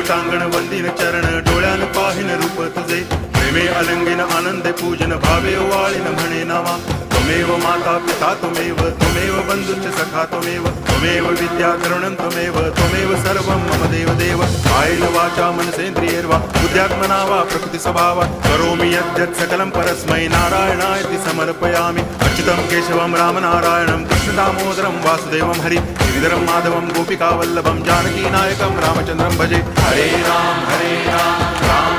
टांगण वंदिन चरण डोळ्यान पाहिन रूप तुझे प्रेमे अलंगिन आनंदे पूजन भावे वाळीन म्हणे नावा त्वमेव माता पिता त्वमेव बंधुश्च सखा त्वमेव विद्या करुणं त्वमेव सर्वं मम देव कायेन वाचा मनसेन्द्रियैर्वा बुद्ध्यात्मना वा प्रकृति स्वभावात् करोमि यद्यत् सकलं परस्मै नारायणायति समर्पयामि अच्युतं केशवं रामनारायणं कृष्णदामोदरं वासुदेवं हरि गिरिधरं माधवं गोपिकावल्लभं जानकीनायकं रामचन्द्रं भजे हरे राम राम